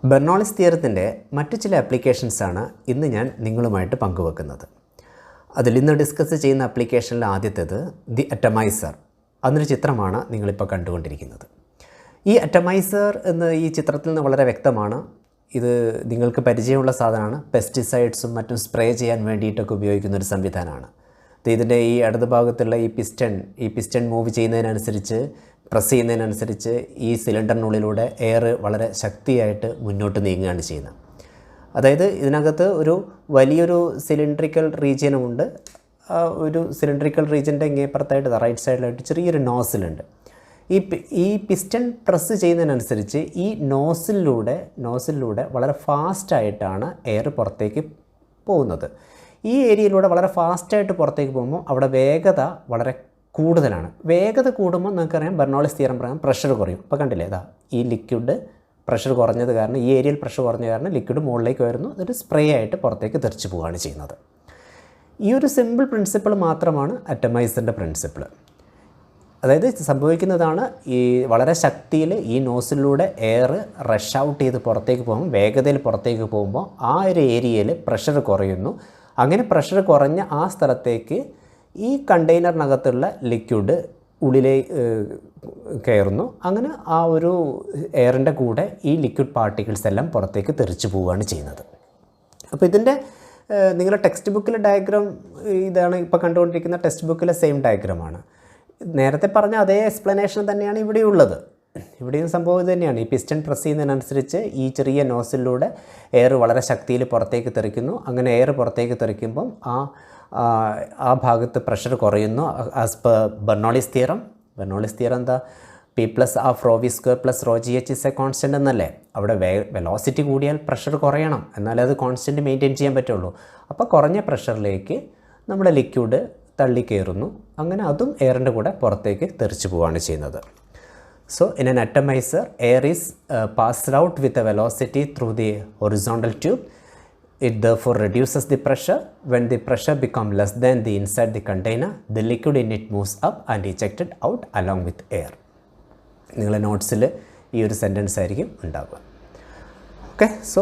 Bernoulli's തിയറത്തിൻ്റെ മറ്റു ചില ആപ്ലിക്കേഷൻസാണ് ഇന്ന് ഞാൻ നിങ്ങളുമായിട്ട് പങ്കുവെക്കുന്നത്. അതിലിന്ന് ഡിസ്കസ് ചെയ്യുന്ന ആപ്ലിക്കേഷനിൽ ആദ്യത്തേത് ദി അറ്റമൈസർ. അതിനൊരു ചിത്രമാണ് നിങ്ങളിപ്പോൾ കണ്ടുകൊണ്ടിരിക്കുന്നത്. ഈ അറ്റമൈസർ എന്ന് ഈ ചിത്രത്തിൽ നിന്ന് വളരെ വ്യക്തമാണ്. ഇത് നിങ്ങൾക്ക് പരിചയമുള്ള സാധനമാണ്. പെസ്റ്റിസൈഡ്സും മറ്റും സ്പ്രേ ചെയ്യാൻ വേണ്ടിയിട്ടൊക്കെ ഉപയോഗിക്കുന്ന ഒരു സംവിധാനമാണ്. ഇതിൻ്റെ ഈ ഇടത് ഭാഗത്തുള്ള ഈ പിസ്റ്റൺ മൂവ് ചെയ്യുന്നതിനനുസരിച്ച്, പ്രസ് ചെയ്യുന്നതിനനുസരിച്ച് ഈ സിലിണ്ടറിനുള്ളിലൂടെ എയർ വളരെ ശക്തിയായിട്ട് മുന്നോട്ട് നീങ്ങുകയാണ് ചെയ്യുന്നത്. അതായത് ഇതിനകത്ത് ഒരു വലിയൊരു സിലിണ്ട്രിക്കൽ റീജിയനുമുണ്ട്. ഒരു സിലിണ്ട്രിക്കൽ റീജിയൻ്റെ ഇങ്ങേപ്പുറത്തായിട്ട് റൈറ്റ് സൈഡിലായിട്ട് ചെറിയൊരു നോസിലുണ്ട്. ഈ പിസ്റ്റൺ പ്രസ് ചെയ്യുന്നതിനനുസരിച്ച് ഈ നോസിലൂടെ വളരെ ഫാസ്റ്റായിട്ടാണ് എയർ പുറത്തേക്ക് പോകുന്നത്. ഈ ഏരിയയിലൂടെ വളരെ ഫാസ്റ്റായിട്ട് പുറത്തേക്ക് പോകുമ്പോൾ അവിടെ വേഗത വളരെ കൂടുതലാണ്. വേഗത കൂടുമ്പോൾ നമുക്കറിയാം ബെർണോളിസ് തിയറം പ്രകാരം പ്രഷർ കുറയും. ഇപ്പോൾ കണ്ടില്ലേ, ഈ ലിക്വിഡ് പ്രഷർ കുറഞ്ഞത് കാരണം, ഈ ഏരിയയിൽ പ്രഷർ കുറഞ്ഞ കാരണം ലിക്വിഡ് മുകളിലേക്ക് വരുന്നു. അതൊരു സ്പ്രേ ആയിട്ട് പുറത്തേക്ക് തെറിച്ച് പോവുകയാണ് ചെയ്യുന്നത്. ഈ ഒരു സിമ്പിൾ പ്രിൻസിപ്പിൾ മാത്രമാണ് അറ്റമൈസറിൻ്റെ പ്രിൻസിപ്പിൾ. അതായത് സംഭവിക്കുന്നതാണ്, ഈ വളരെ ശക്തിയിൽ ഈ നോസിലൂടെ എയർ റഷ് ഔട്ട് ചെയ്ത് പുറത്തേക്ക് പോകുമ്പോൾ, വേഗതയിൽ പുറത്തേക്ക് പോകുമ്പോൾ ആ ഒരു ഏരിയയിൽ പ്രഷർ കുറയുന്നു. അങ്ങനെ പ്രഷർ കുറഞ്ഞ ആ സ്ഥലത്തേക്ക് ഈ കണ്ടെയ്നറിനകത്തുള്ള ലിക്വിഡ് ഉള്ളിലേക്ക് കയറുന്നു. അങ്ങനെ ആ ഒരു എയറിൻ്റെ കൂടെ ഈ ലിക്വിഡ് പാർട്ടിക്കിൾസ് എല്ലാം പുറത്തേക്ക് തെറിച്ച് പോവുകയാണ് ചെയ്യുന്നത്. അപ്പോൾ ഇതിൻ്റെ നിങ്ങളുടെ ടെക്സ്റ്റ് ബുക്കിലെ ഡയഗ്രാം ഇതാണ്. ഇപ്പോൾ കണ്ടുകൊണ്ടിരിക്കുന്ന ടെക്സ്റ്റ് ബുക്കിലെ സെയിം ഡയഗ്രാമാണ്. നേരത്തെ പറഞ്ഞ അതേ എക്സ്പ്ലനേഷൻ തന്നെയാണ് ഇവിടെയുള്ളത്. ഇവിടെയും സംഭവം ഇത് തന്നെയാണ്. ഈ പിസ്റ്റൺ പ്രസ് ചെയ്യുന്നതിനനുസരിച്ച് ഈ ചെറിയ നോസിലൂടെ എയർ വളരെ ശക്തിയിൽ പുറത്തേക്ക് തെറിക്കുന്നു. അങ്ങനെ എയർ പുറത്തേക്ക് തെറിക്കുമ്പം ആ ഭാഗത്ത് പ്രഷർ കുറയുന്നു. ആസ് പെർ ബെർണോളിസ് തിയറം എന്താ, P+r(ρv²+ρgh) ഇസ് എ കോൺസ്റ്റൻ്റ് എന്നല്ലേ. അവിടെ വെലോസിറ്റി കൂടിയാൽ പ്രഷർ കുറയണം, എന്നാലേ അത് കോൺസ്റ്റൻറ്റ് മെയിൻറ്റെയിൻ ചെയ്യാൻ പറ്റുള്ളൂ. അപ്പോൾ കുറഞ്ഞ പ്രഷറിലേക്ക് നമ്മുടെ ലിക്വിഡ് തള്ളി കയറുന്നു. അങ്ങനെ അതും എയറിൻ്റെ കൂടെ പുറത്തേക്ക് തെറിച്ച് പോവുകയാണ് ചെയ്യുന്നത്. So in an atomizer, air is passed out with a velocity through the horizontal tube. It therefore reduces the pressure. When the pressure becomes less than the inside the container, the liquid in it moves up and ejected out along with air. നിങ്ങളെ നോട്ട്സിൽ ഈ ഒരു sentence ആയിരിക്കും ഉണ്ടാവുക. Okay, so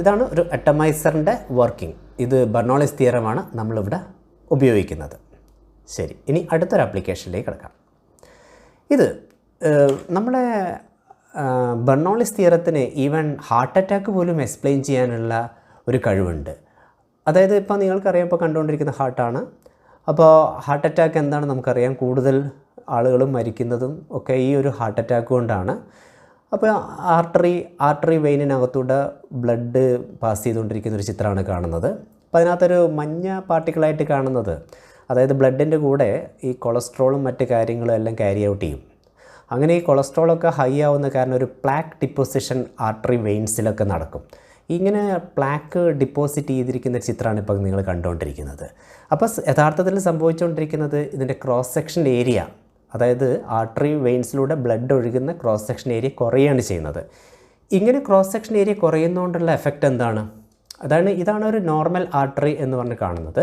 ഇതാണ് ഒരു അറ്റമൈസറിൻ്റെ working. ഇത് Bernoulli's തിയറമാണ് നമ്മളിവിടെ ഉപയോഗിക്കുന്നത്. ശരി, ഇനി അടുത്തൊരു ആപ്ലിക്കേഷനിലേക്ക് കിടക്കാം. ഇത് നമ്മളെ ബെർണോളിസ് തിയറത്തിന് ഈവൻ ഹാർട്ട് അറ്റാക്ക് പോലും എക്സ്പ്ലെയിൻ ചെയ്യാനുള്ള ഒരു കഴിവുണ്ട്. അതായത് ഇപ്പോൾ നിങ്ങൾക്കറിയാം, ഇപ്പോൾ കണ്ടുകൊണ്ടിരിക്കുന്ന ഹാർട്ടാണ്. അപ്പോൾ ഹാർട്ട് അറ്റാക്ക് എന്താണ് നമുക്കറിയാം. കൂടുതൽ ആളുകളും മരിക്കുന്നതും ഒക്കെ ഈ ഒരു ഹാർട്ട് അറ്റാക്ക് കൊണ്ടാണ്. അപ്പോൾ ആർട്ടറി വെയിനിനകത്തൂടെ ബ്ലഡ് പാസ് ചെയ്തുകൊണ്ടിരിക്കുന്ന ഒരു ചിത്രമാണ് കാണുന്നത്. അപ്പോൾ അതിനകത്തൊരു മഞ്ഞ പാർട്ടിക്കിളായിട്ട് കാണുന്നത്, അതായത് ബ്ലഡിൻ്റെ കൂടെ ഈ കൊളസ്ട്രോളും മറ്റ് കാര്യങ്ങളും എല്ലാം ക്യാരി ഔട്ട് ചെയ്യും. അങ്ങനെ ഈ കൊളസ്ട്രോളൊക്കെ ഹൈ ആവുന്ന കാരണം ഒരു പ്ലാക്ക് ഡിപ്പോസിഷൻ ആർട്ടറി വെയിൻസിലൊക്കെ നടക്കും. ഇങ്ങനെ പ്ലാക്ക് ഡിപ്പോസിറ്റ് ചെയ്തിരിക്കുന്ന ചിത്രമാണ് ഇപ്പോൾ നിങ്ങൾ കണ്ടുകൊണ്ടിരിക്കുന്നത്. അപ്പോൾ യഥാർത്ഥത്തിൽ സംഭവിച്ചുകൊണ്ടിരിക്കുന്നത് ഇതിൻ്റെ ക്രോസ് സെക്ഷൻ ഏരിയ, അതായത് ആർട്ടറി വെയിൻസിലൂടെ ബ്ലഡ് ഒഴുകുന്ന ക്രോസ് സെക്ഷൻ ഏരിയ കുറയുകയാണ് ചെയ്യുന്നത്. ഇങ്ങനെ ക്രോസ് സെക്ഷൻ ഏരിയ കുറയുന്നതുകൊണ്ടുള്ള എഫക്റ്റ് എന്താണ്? ഇതാണ് ഒരു നോർമൽ ആർട്ടറി എന്ന് പറഞ്ഞ് കാണുന്നത്.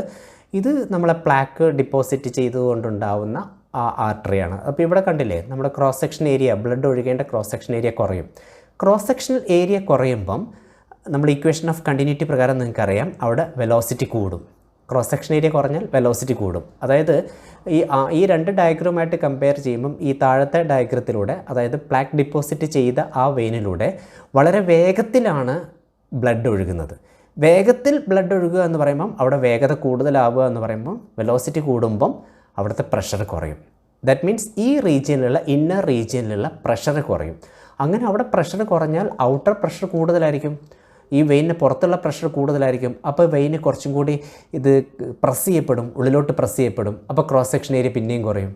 ഇത് നമ്മളെ പ്ലാക്ക് ഡിപ്പോസിറ്റ് ചെയ്തുകൊണ്ടുണ്ടാവുന്ന ആ ആർട്ടറിയാണ്. അപ്പോൾ ഇവിടെ കണ്ടില്ലേ, നമ്മുടെ ക്രോസ് സെക്ഷൻ ഏരിയ, ബ്ലഡ് ഒഴുകേണ്ട ക്രോസ് സെക്ഷൻ ഏരിയ കുറയും. ക്രോസ് സെക്ഷൻ ഏരിയ കുറയുമ്പം നമ്മൾ ഇക്വേഷൻ ഓഫ് കണ്ടിന്യൂറ്റി പ്രകാരം നിങ്ങൾക്കറിയാം, അവിടെ വെലോസിറ്റി കൂടും. ക്രോസ് സെക്ഷൻ ഏരിയ കുറഞ്ഞാൽ വെലോസിറ്റി കൂടും. അതായത് ഈ രണ്ട് ഡയഗ്രവുമായിട്ട് കമ്പയർ ചെയ്യുമ്പം ഈ താഴത്തെ ഡയഗ്രത്തിലൂടെ, അതായത് പ്ലാക്ക് ഡിപ്പോസിറ്റ് ചെയ്ത ആ വെയിനിലൂടെ വളരെ വേഗത്തിലാണ് ബ്ലഡ് ഒഴുകുന്നത്. വേഗത്തിൽ ബ്ലഡ് ഒഴുകുക എന്ന് പറയുമ്പം അവിടെ വേഗത കൂടുതലാവുക എന്ന് പറയുമ്പം വെലോസിറ്റി കൂടുമ്പം അവിടുത്തെ പ്രഷർ കുറയും. ദാറ്റ് മീൻസ് ഈ റീജിയനിലുള്ള ഇന്നർ റീജിയനിലുള്ള പ്രഷർ കുറയും. അങ്ങനെ അവിടെ പ്രഷർ കുറഞ്ഞാൽ ഔട്ടർ പ്രഷർ കൂടുതലായിരിക്കും, ഈ വെയിനിന് പുറത്തുള്ള പ്രഷർ കൂടുതലായിരിക്കും. അപ്പോൾ വെയിന് കുറച്ചും കൂടി ഇത് പ്രസ് ചെയ്യപ്പെടും, ഉള്ളിലോട്ട് പ്രസ് ചെയ്യപ്പെടും. അപ്പോൾ ക്രോസ് സെക്ഷൻ ഏരിയ പിന്നെയും കുറയും.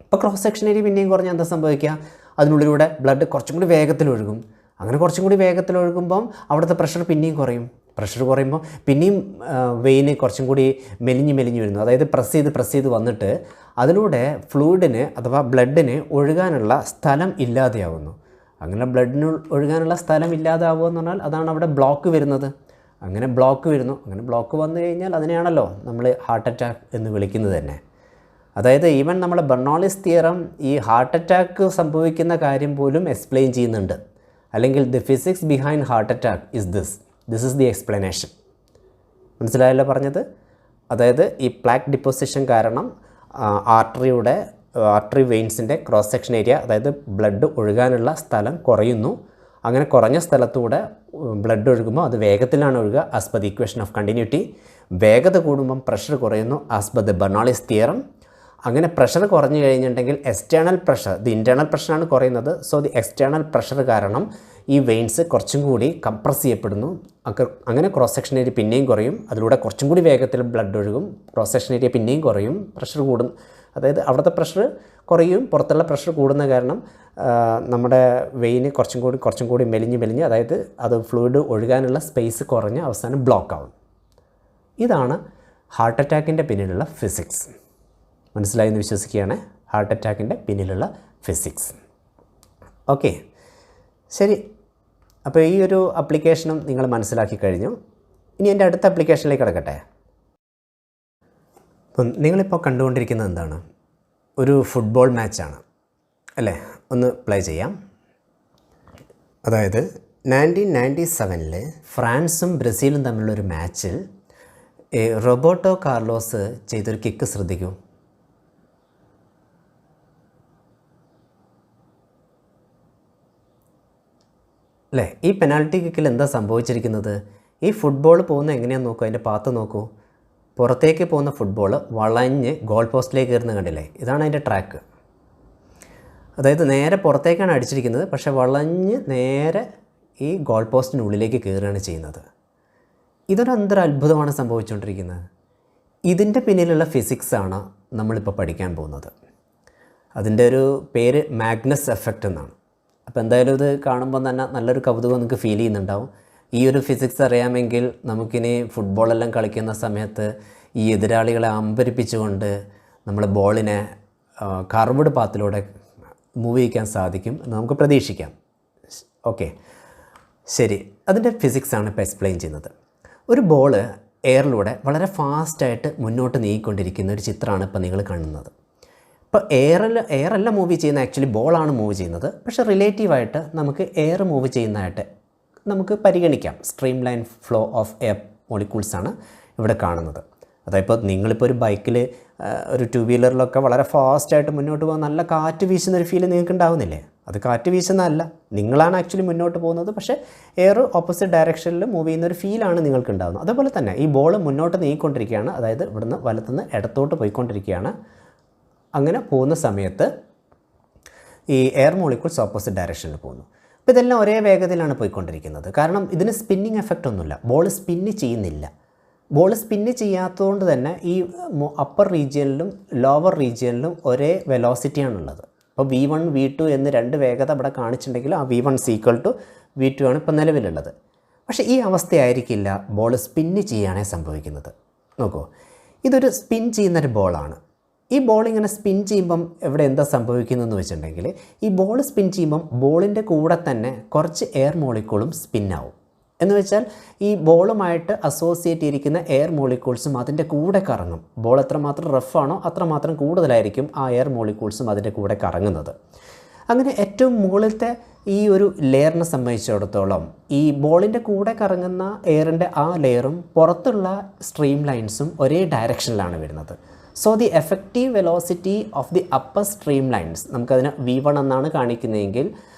അപ്പോൾ ക്രോസ് സെക്ഷൻ ഏരിയ പിന്നെയും കുറഞ്ഞാൽ എന്താ സംഭവിക്കുക? അതിനുള്ളിലൂടെ ബ്ലഡ് കുറച്ചും കൂടി വേഗത്തിൽ ഒഴുകും. അങ്ങനെ കുറച്ചും കൂടി വേഗത്തിൽ ഒഴുകുമ്പം അവിടുത്തെ പ്രഷർ പിന്നെയും കുറയും. പ്രഷർ കുറയുമ്പോൾ പിന്നെയും വെയിന് കുറച്ചും കൂടി മെലിഞ്ഞ് വരുന്നു. അതായത് പ്രസ് ചെയ്ത് വന്നിട്ട് അതിലൂടെ ഫ്ലൂയിഡിന് അഥവാ ബ്ലഡിന് ഒഴുകാനുള്ള സ്ഥലം ഇല്ലാതെയാവുന്നു. അങ്ങനെ ബ്ലഡിന് ഒഴുകാനുള്ള സ്ഥലം ഇല്ലാതാവുക എന്ന് പറഞ്ഞാൽ അതാണ് അവിടെ ബ്ലോക്ക് വരുന്നത്. അങ്ങനെ ബ്ലോക്ക് വരുന്നു. അങ്ങനെ ബ്ലോക്ക് വന്നു കഴിഞ്ഞാൽ അതിനെയാണല്ലോ നമ്മൾ ഹാർട്ട് അറ്റാക്ക് എന്ന് വിളിക്കുന്നത് തന്നെ. അതായത് ഈവൻ നമ്മുടെ ബെർണോളിസ് തിയറം ഈ ഹാർട്ട് അറ്റാക്ക് സംഭവിക്കുന്ന കാര്യം പോലും എക്സ്പ്ലെയിൻ ചെയ്യുന്നുണ്ട്. അല്ലെങ്കിൽ the physics behind heart attack is this is the explanation. മനസ്സിലായല്ലോ പറഞ്ഞത്? അതായത് ഈ പ്ലാക്ക് ഡിപ്പോസിഷൻ കാരണം ആർട്ടറി വെയിൻസിൻ്റെ ക്രോസ് സെക്ഷൻ ഏരിയ, അതായത് ബ്ലഡ് ഒഴുകാനുള്ള സ്ഥലം കുറയുന്നു. അങ്ങനെ കുറഞ്ഞ സ്ഥലത്തൂടെ ബ്ലഡ് ഒഴുകുമ്പോൾ അത് വേഗത്തിലാണ് ഒഴുകുക as per the equation of continuity. വേഗത കൂടുമ്പം പ്രഷർ കുറയുന്നു as per the Bernoulli's theorem. അങ്ങനെ പ്രഷർ കുറഞ്ഞു കഴിഞ്ഞിട്ടുണ്ടെങ്കിൽ എക്സ്റ്റേണൽ പ്രഷർ, ദി ഇൻറ്റേർണൽ പ്രഷറാണ് കുറയുന്നത്. സോ ദി എക്സ്റ്റേണൽ പ്രഷർ കാരണം ഈ വെയിൻസ് കുറച്ചും കൂടി കംപ്രസ് ചെയ്യപ്പെടുന്നു. അങ്ങനെ ക്രോസ് സെക്ഷൻ ഏരിയ പിന്നെയും കുറയും. അതിലൂടെ കുറച്ചും കൂടി വേഗത്തിൽ ബ്ലഡ് ഒഴുകും. ക്രോസ് സെക്ഷൻ ഏരിയ പിന്നെയും കുറയും. പ്രഷർ കൂടും. അതായത് അവിടുത്തെ പ്രഷർ കുറയും, പുറത്തുള്ള പ്രഷർ കൂടുന്ന കാരണം നമ്മുടെ വെയിന് കുറച്ചും കൂടി മെലിഞ്ഞ് അതായത് അത് ഫ്ലൂയിഡ് ഒഴുകാനുള്ള സ്പേസ് കുറഞ്ഞ് അവസാനം ബ്ലോക്ക് ആവും. ഇതാണ് ഹാർട്ട് അറ്റാക്കിൻ്റെ പിന്നിലുള്ള ഫിസിക്സ്. മനസ്സിലായി എന്ന് വിശ്വസിക്കുകയാണ്. ഹാർട്ട് അറ്റാക്കിൻ്റെ പിന്നിലുള്ള ഫിസിക്സ്. ഓക്കെ, ശരി. അപ്പോൾ ഈ ഒരു ആപ്ലിക്കേഷനും നിങ്ങൾ മനസ്സിലാക്കി കഴിഞ്ഞു. ഇനി എൻ്റെ അടുത്ത ആപ്ലിക്കേഷനിലേക്ക് കിടക്കട്ടെ. അപ്പം നിങ്ങളിപ്പോൾ കണ്ടുകൊണ്ടിരിക്കുന്നത് എന്താണ്? ഒരു ഫുട്ബോൾ മാച്ചാണ് അല്ലേ? ഒന്ന് പ്ലേ ചെയ്യാം. അതായത് 1997 ഫ്രാൻസും ബ്രസീലും തമ്മിലുള്ളൊരു മാച്ചിൽ റോബർട്ടോ കാർലോസ് ചെയ്തൊരു കിക്ക് ശ്രദ്ധിക്കൂ. അല്ലേ? ഈ പെനാൽറ്റി കിക്കിൽ എന്താ സംഭവിച്ചിരിക്കുന്നത്? ഈ ഫുട്ബോൾ പോകുന്നത് എങ്ങനെയാണെന്ന് നോക്കൂ. അതിൻ്റെ പാത്ത് നോക്കൂ. പുറത്തേക്ക് പോകുന്ന ഫുട്ബോൾ വളഞ്ഞ് ഗോൾ പോസ്റ്റിലേക്ക് കയറുന്ന കണ്ടില്ലേ? ഇതാണ് അതിൻ്റെ ട്രാക്ക്. അതായത് നേരെ പുറത്തേക്കാണ് അടിച്ചിരിക്കുന്നത്, പക്ഷേ വളഞ്ഞ് നേരെ ഈ ഗോൾ പോസ്റ്റിനുള്ളിലേക്ക് കയറുകയാണ് ചെയ്യുന്നത്. ഇതൊരു അത്ഭുതമാണ് സംഭവിച്ചുകൊണ്ടിരിക്കുന്നത്. ഇതിൻ്റെ പിന്നിലുള്ള ഫിസിക്സാണ് നമ്മളിപ്പോൾ പഠിക്കാൻ പോകുന്നത്. അതിൻ്റെ ഒരു പേര് മാഗ്നസ് എഫക്റ്റ് എന്നാണ്. അപ്പോൾ എന്തായാലും ഇത് കാണുമ്പോൾ തന്നെ നല്ലൊരു കൗതുകം നിങ്ങൾക്ക് ഫീൽ ചെയ്യുന്നുണ്ടാവും. ഈ ഒരു ഫിസിക്സ് അറിയാമെങ്കിൽ നമുക്കിനി ഫുട്ബോളെല്ലാം കളിക്കുന്ന സമയത്ത് ഈ എതിരാളികളെ അമ്പരിപ്പിച്ചുകൊണ്ട് നമ്മൾ ബോളിനെ കർവ്ഡ് പാത്തിലൂടെ മൂവ് ചെയ്യിക്കാൻ സാധിക്കും എന്ന് നമുക്ക് പ്രതീക്ഷിക്കാം. ഓക്കെ, ശരി. അതിൻ്റെ ഫിസിക്സാണ് ഇപ്പോൾ എക്സ്പ്ലെയിൻ ചെയ്യുന്നത്. ഒരു ബോള് എയറിലൂടെ വളരെ ഫാസ്റ്റായിട്ട് മുന്നോട്ട് നീങ്ങിക്കൊണ്ടിരിക്കുന്ന ഒരു ചിത്രമാണ് ഇപ്പോൾ നിങ്ങൾ കാണുന്നത്. ഇപ്പോൾ എയറല്ല മൂവ് ചെയ്യുന്നത്, ആക്ച്വലി ബോളാണ് മൂവ് ചെയ്യുന്നത്. പക്ഷേ റിലേറ്റീവായിട്ട് നമുക്ക് എയർ മൂവ് ചെയ്യുന്നതായിട്ട് നമുക്ക് പരിഗണിക്കാം. Stream line flow of air മോളിക്യൂൾസാണ് ഇവിടെ കാണുന്നത്. അതായത് നിങ്ങളിപ്പോൾ ഒരു ബൈക്കിൽ ഒരു ടു വീലറിലൊക്കെ വളരെ ഫാസ്റ്റായിട്ട് മുന്നോട്ട് പോകാൻ നല്ല കാറ്റ് വീശുന്നൊരു ഫീൽ നിങ്ങൾക്ക് ഉണ്ടാവുന്നില്ലേ? അത് കാറ്റ് വീശുന്നതല്ല, നിങ്ങളാണ് ആക്ച്വലി മുന്നോട്ട് പോകുന്നത്. പക്ഷേ എയർ ഓപ്പോസിറ്റ് ഡയറക്ഷനിൽ മൂവ് ചെയ്യുന്നൊരു ഫീലാണ് നിങ്ങൾക്ക് ഉണ്ടാകുന്നത്. അതുപോലെ തന്നെ ഈ ബോൾ മുന്നോട്ട് നീങ്ങിക്കൊണ്ടിരിക്കുകയാണ്. അതായത് ഇവിടുന്ന് വലത്തുനിന്ന് ഇടത്തോട്ട് പോയിക്കൊണ്ടിരിക്കുകയാണ്. അങ്ങനെ പോകുന്ന സമയത്ത് ഈ എയർ മോളിക്യൂൾസ് ഓപ്പോസിറ്റ് ഡയറക്ഷനിൽ പോകുന്നു. അപ്പോൾ ഇതെല്ലാം ഒരേ വേഗതയിലാണ് പോയിക്കൊണ്ടിരിക്കുന്നത്. കാരണം ഇതിന് സ്പിന്നിങ് എഫക്റ്റ് ഒന്നുമില്ല. ബോൾ സ്പിന്ന് ചെയ്യുന്നില്ല. ബോൾ സ്പിന്ന് ചെയ്യാത്തതുകൊണ്ട് തന്നെ ഈ അപ്പർ റീജിയനിലും ലോവർ റീജിയനിലും ഒരേ വെലോസിറ്റിയാണുള്ളത്. അപ്പോൾ V1 V2 എന്ന് രണ്ട് വേഗത ഇവിടെ കാണിച്ചിട്ടുണ്ടെങ്കിൽ ആ V1 = V2 ആണ് ഇപ്പോൾ നിലവിലുള്ളത്. പക്ഷേ ഈ അവസ്ഥയായിരിക്കില്ല ബോൾ സ്പിന്ന് ചെയ്യുകയാണെ സംഭവിക്കുന്നത്. നോക്കൂ, ഇതൊരു സ്പിൻ ചെയ്യുന്നൊരു ബോളാണ്. ഈ ബോൾ ഇങ്ങനെ സ്പിൻ ചെയ്യുമ്പം ഇവിടെ എന്താ സംഭവിക്കുന്നതെന്ന് വെച്ചിട്ടുണ്ടെങ്കിൽ ഈ ബോൾ സ്പിൻ ചെയ്യുമ്പം ബോളിൻ്റെ കൂടെ തന്നെ കുറച്ച് എയർ മോളിക്യൂളും സ്പിന്നാവും. എന്ന് വെച്ചാൽ ഈ ബോളുമായിട്ട് അസോസിയേറ്റ് ചെയ്തിരിക്കുന്ന എയർ മോളിക്യൂൾസും അതിൻ്റെ കൂടെ കറങ്ങും. ബോൾ എത്രമാത്രം റഫാണോ അത്രമാത്രം കൂടുതലായിരിക്കും ആ എയർ മോളിക്യൂൾസും അതിൻ്റെ കൂടെ കറങ്ങുന്നത്. അങ്ങനെ ഏറ്റവും മുകളിലത്തെ ഈ ഒരു ലെയറിനെ സംബന്ധിച്ചിടത്തോളം ഈ ബോളിൻ്റെ കൂടെ കറങ്ങുന്ന എയറിൻ്റെ ആ ലെയറും പുറത്തുള്ള സ്ട്രീം ലൈൻസും ഒരേ ഡയറക്ഷനിലാണ് വരുന്നത്. So the effective velocity of the upper stream lines, നമുക്കതിന് V1 എന്നാണ് കാണിക്കുന്നതെങ്കിൽ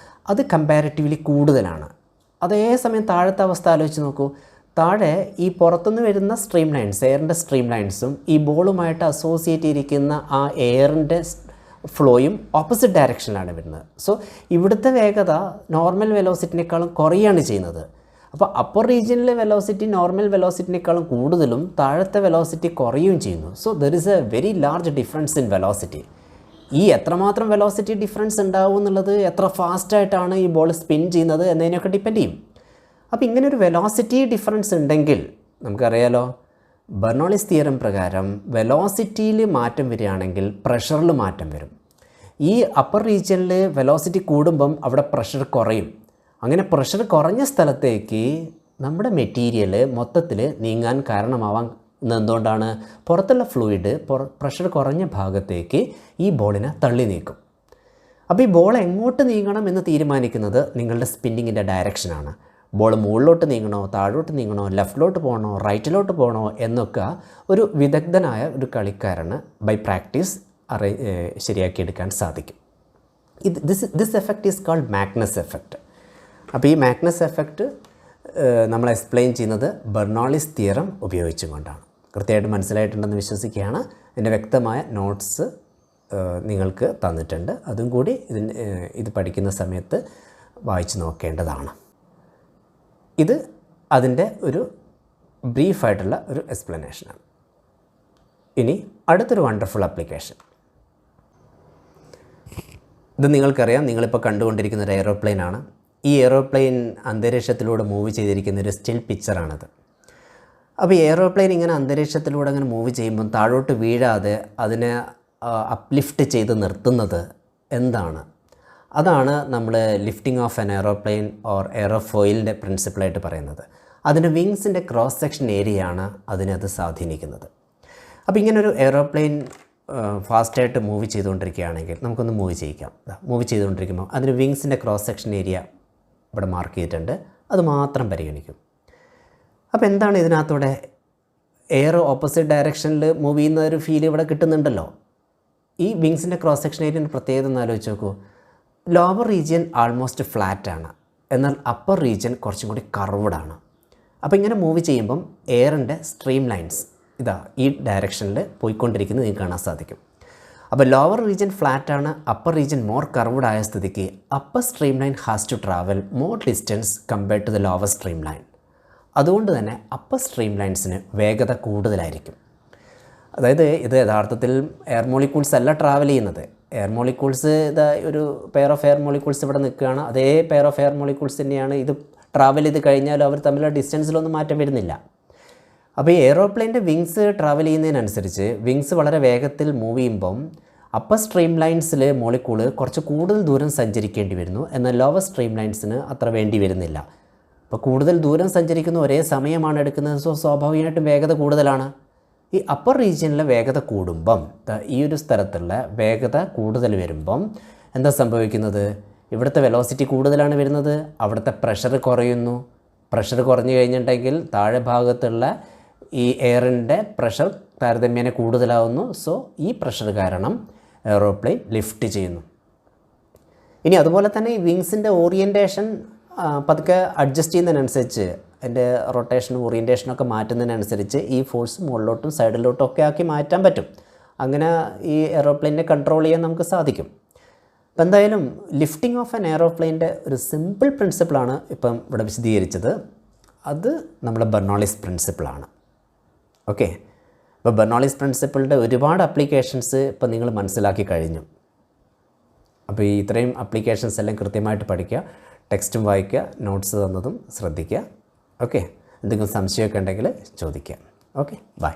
അത് കമ്പാരിറ്റീവ്ലി കൂടുതലാണ്. അതേസമയം താഴത്തെ അവസ്ഥ ആലോചിച്ച് നോക്കൂ. താഴെ ഈ പുറത്തുനിന്ന് വരുന്ന സ്ട്രീം ലൈൻസ്, എയറിൻ്റെ സ്ട്രീം ലൈൻസും ഈ ബോളുമായിട്ട് അസോസിയേറ്റ് ചെയ്തിരിക്കുന്ന ആ എയറിൻ്റെ ഫ്ലോയും ഓപ്പോസിറ്റ് ഡയറക്ഷനിലാണ് വരുന്നത്. സോ ഇവിടുത്തെ വേഗത നോർമൽ വെലോസിറ്റിനേക്കാളും കുറയാണ് ചെയ്യുന്നത്. അപ്പോൾ അപ്പർ റീജിയനിലെ വെലോസിറ്റി നോർമൽ വെലോസിറ്റിനേക്കാളും കൂടുതലും താഴത്തെ വെലോസിറ്റി കുറയുകയും ചെയ്യുന്നു. So there is A very large difference in velocity. ഈ എത്രമാത്രം വെലോസിറ്റി ഡിഫറൻസ് ഉണ്ടാവും എന്നുള്ളത് എത്ര ഫാസ്റ്റായിട്ടാണ് ഈ ബോൾ സ്പിൻ ചെയ്യുന്നത് എന്നതിനൊക്കെ ഡിപ്പെൻഡ് ചെയ്യും. അപ്പോൾ ഇങ്ങനൊരു വെലോസിറ്റി ഡിഫറൻസ് ഉണ്ടെങ്കിൽ നമുക്കറിയാലോ, ബെർണോളിസ് തിയറം പ്രകാരം വെലോസിറ്റിയിൽ മാറ്റം വരികയാണെങ്കിൽ പ്രഷറിൽ മാറ്റം വരും. ഈ അപ്പർ റീജിയനിൽ വെലോസിറ്റി കൂടുമ്പം അവിടെ പ്രഷർ കുറയും. അങ്ങനെ പ്രഷർ കുറഞ്ഞ സ്ഥലത്തേക്ക് നമ്മുടെ മെറ്റീരിയൽ മൊത്തത്തിൽ നീങ്ങാൻ കാരണമാവാൻ എന്തുകൊണ്ടാണ്? പുറത്തുള്ള ഫ്ലൂയിഡ് പ്രഷർ കുറഞ്ഞ ഭാഗത്തേക്ക് ഈ ബോളിനെ തള്ളി നീക്കും. അപ്പോൾ ഈ ബോൾ എങ്ങോട്ട് നീങ്ങണം എന്ന് തീരുമാനിക്കുന്നത് നിങ്ങളുടെ സ്പിന്നിങ്ങിൻ്റെ ഡയറക്ഷനാണ്. ബോൾ മുകളിലോട്ട് നീങ്ങണോ, താഴോട്ട് നീങ്ങണോ, ലെഫ്റ്റിലോട്ട് പോകണോ, റൈറ്റിലോട്ട് പോകണോ എന്നൊക്കെ ഒരു വിദഗ്ധനായ ഒരു കളിക്കാരന് ബൈ പ്രാക്ടീസ് ശരിയാക്കിയെടുക്കാൻ സാധിക്കും. This effect is called Magnus effect. അപ്പോൾ ഈ മാഗ്നസ് എഫക്റ്റ് നമ്മൾ എക്സ്പ്ലെയിൻ ചെയ്യുന്നത് ബെർണോളിസ് തിയറം ഉപയോഗിച്ചും കൊണ്ടാണ്. കൃത്യമായിട്ട് മനസ്സിലായിട്ടുണ്ടെന്ന് വിശ്വസിക്കുകയാണ്. എൻ്റെ വ്യക്തമായ നോട്ട്സ് നിങ്ങൾക്ക് തന്നിട്ടുണ്ട്. അതും കൂടി ഇത് പഠിക്കുന്ന സമയത്ത് വായിച്ച് നോക്കേണ്ടതാണ്. ഇത് അതിൻ്റെ ഒരു ബ്രീഫായിട്ടുള്ള ഒരു എക്സ്പ്ലനേഷനാണ്. ഇനി അടുത്തൊരു വണ്ടർഫുൾ ആപ്ലിക്കേഷൻ. ഇത് നിങ്ങൾക്കറിയാം, നിങ്ങളിപ്പോൾ കണ്ടുകൊണ്ടിരിക്കുന്ന ഒരു എയ്റോപ്ലെയിനാണ്. ഈ എയ്റോപ്ലെയിൻ അന്തരീക്ഷത്തിലൂടെ മൂവ് ചെയ്തിരിക്കുന്ന ഒരു സ്റ്റിൽ പിക്ചറാണത്. അപ്പോൾ ഈ എയ്റോപ്ലെയിൻ ഇങ്ങനെ അന്തരീക്ഷത്തിലൂടെ അങ്ങനെ മൂവ് ചെയ്യുമ്പം താഴോട്ട് വീഴാതെ അതിനെ അപ്ലിഫ്റ്റ് ചെയ്ത് നിർത്തുന്നത് എന്താണ്? അതാണ് നമ്മൾ lifting of an aeroplane or എയ്റോഫോയിലിൻ്റെ പ്രിൻസിപ്പിളായിട്ട് പറയുന്നത്. അതിൻ്റെ വിങ്സിൻ്റെ ക്രോസ് സെക്ഷൻ ഏരിയയാണ് അതിനത് സ്വാധീനിക്കുന്നത്. അപ്പോൾ ഇങ്ങനൊരു എയ്റോപ്ലെയിൻ ഫാസ്റ്റായിട്ട് മൂവ് ചെയ്തുകൊണ്ടിരിക്കുകയാണെങ്കിൽ നമുക്കൊന്ന് മൂവ് ചെയ്യിക്കാം. മൂവ് ചെയ്തുകൊണ്ടിരിക്കുമ്പോൾ അതിന് വിങ്സിൻ്റെ ക്രോസ് സെക്ഷൻ ഏരിയ ഇവിടെ മാർക്ക് ചെയ്തിട്ടുണ്ട്, അത് മാത്രം പരിഗണിക്കും. അപ്പോൾ എന്താണ് ഇതിനകത്തൂടെ എയർ ഓപ്പോസിറ്റ് ഡയറക്ഷനിൽ മൂവ് ചെയ്യുന്ന ഒരു ഫീൽ ഇവിടെ കിട്ടുന്നുണ്ടല്ലോ. ഈ വിങ്സിൻ്റെ ക്രോസ് സെക്ഷൻ ഏരിയൻ്റെ പ്രത്യേകത ഒന്ന് ആലോചിച്ച് നോക്കൂ. ലോവർ റീജിയൻ ആൾമോസ്റ്റ് ഫ്ലാറ്റാണ്, എന്നാൽ അപ്പർ റീജിയൻ കുറച്ചും കൂടി കർവ്ഡാണ്. അപ്പോൾ ഇങ്ങനെ മൂവ് ചെയ്യുമ്പം എയറിൻ്റെ സ്ട്രീം ലൈൻസ് ഇതാ ഈ ഡയറക്ഷനിൽ പോയിക്കൊണ്ടിരിക്കുന്നത് നിങ്ങൾക്ക് കാണാൻ സാധിക്കും. അപ്പോൾ ലോവർ റീജിയൻ ഫ്ലാറ്റാണ്, അപ്പർ റീജിയൻ മോർ കർവ്ഡ് ആയ സ്ഥിതിക്ക് upper stream line has to travel more distance compared to the lower stream line. അതുകൊണ്ട് തന്നെ അപ്പർ സ്ട്രീം ലൈൻസിന് വേഗത കൂടുതലായിരിക്കും. അതായത് ഇത് യഥാർത്ഥത്തിൽ എയർ മോളിക്യൂൾസ് അല്ല ട്രാവൽ ചെയ്യുന്നത്. എയർ മോളിക്യൂൾസ് ഇതാ ഒരു പെയർ ഓഫ് എയർ മോളിക്യൂൾസ് ഇവിടെ നിൽക്കുകയാണ്. അതേ പെയർ ഓഫ് എയർ മോളിക്യൂൾസ് തന്നെയാണ് ഇത് ട്രാവൽ ചെയ്ത് കഴിഞ്ഞാലും അവർ തമ്മിലുള്ള ഡിസ്റ്റൻസിലൊന്നും മാറ്റം വരുന്നില്ല. അപ്പോൾ ഈ എയ്റോപ്ലെയിൻ്റെ വിങ്സ് ട്രാവൽ ചെയ്യുന്നതിനനുസരിച്ച് വിങ്സ് വളരെ വേഗത്തിൽ മൂവ് ചെയ്യുമ്പം അപ്പർ സ്ട്രീം ലൈൻസിൽ മോളിക്യൂള് കുറച്ച് കൂടുതൽ ദൂരം സഞ്ചരിക്കേണ്ടി വരുന്നു, എന്നാൽ ലോവർ സ്ട്രീം ലൈൻസിന് അത്ര വേണ്ടി വരുന്നില്ല. അപ്പോൾ കൂടുതൽ ദൂരം സഞ്ചരിക്കുന്ന ഒരേ സമയമാണ് എടുക്കുന്നത്, സോ സ്വാഭാവികമായിട്ടും വേഗത കൂടുതലാണ്. ഈ അപ്പർ റീജിയനിലെ വേഗത കൂടുമ്പം ഈ ഒരു സ്ഥലത്തുള്ള വേഗത കൂടുതൽ വരുമ്പം എന്താ സംഭവിക്കുന്നത്? ഇവിടുത്തെ വെലോസിറ്റി കൂടുതലാണ് വരുന്നത്, അവിടുത്തെ പ്രഷർ കുറയുന്നു. പ്രഷർ കുറഞ്ഞു കഴിഞ്ഞിട്ടുണ്ടെങ്കിൽ താഴെ ഭാഗത്തുള്ള ഈ എയറിൻ്റെ പ്രഷർ താരതമ്യേന കൂടുതലാവുന്നു. സോ ഈ പ്രഷർ കാരണം എയ്റോപ്ലെയിൻ ലിഫ്റ്റ് ചെയ്യുന്നു. ഇനി അതുപോലെ തന്നെ ഈ വിങ്സിൻ്റെ ഓറിയൻറ്റേഷൻ പതുക്കെ അഡ്ജസ്റ്റ് ചെയ്യുന്നതിനനുസരിച്ച് അതിൻ്റെ റൊട്ടേഷനും ഓറിയൻറ്റേഷനൊക്കെ മാറ്റുന്നതിനനുസരിച്ച് ഈ ഫോഴ്സ് മുകളിലോട്ടും സൈഡിലോട്ടും ഒക്കെ ആക്കി മാറ്റാൻ പറ്റും. അങ്ങനെ ഈ എയ്റോപ്ലെയിനെ കൺട്രോൾ ചെയ്യാൻ നമുക്ക് സാധിക്കും. അപ്പോൾ എന്തായാലും ലിഫ്റ്റിംഗ് ഓഫ് ആൻ എയ്റോപ്ലെയിൻ്റെ ഒരു സിമ്പിൾ പ്രിൻസിപ്പിളാണ് ഇപ്പം ഇവിടെ വിശദീകരിച്ചത്. അത് നമ്മുടെ ബെർണോളിസ് പ്രിൻസിപ്പിളാണ്. ഓക്കെ, അപ്പോൾ ബെർണോളിസ് പ്രിൻസിപ്പിളിൻ്റെ ഒരുപാട് ആപ്ലിക്കേഷൻസ് ഇപ്പം നിങ്ങൾ മനസ്സിലാക്കി കഴിഞ്ഞു. അപ്പോൾ ഈ ഇത്രയും ആപ്ലിക്കേഷൻസ് എല്ലാം കൃത്യമായിട്ട് പഠിക്കുക, ടെക്സ്റ്റും വായിക്കുക, നോട്ട്സ് തന്നതും ശ്രദ്ധിക്കുക. ഓക്കെ, എന്തെങ്കിലും സംശയമൊക്കെ ഉണ്ടെങ്കിൽ ചോദിക്കുക. Okay, by.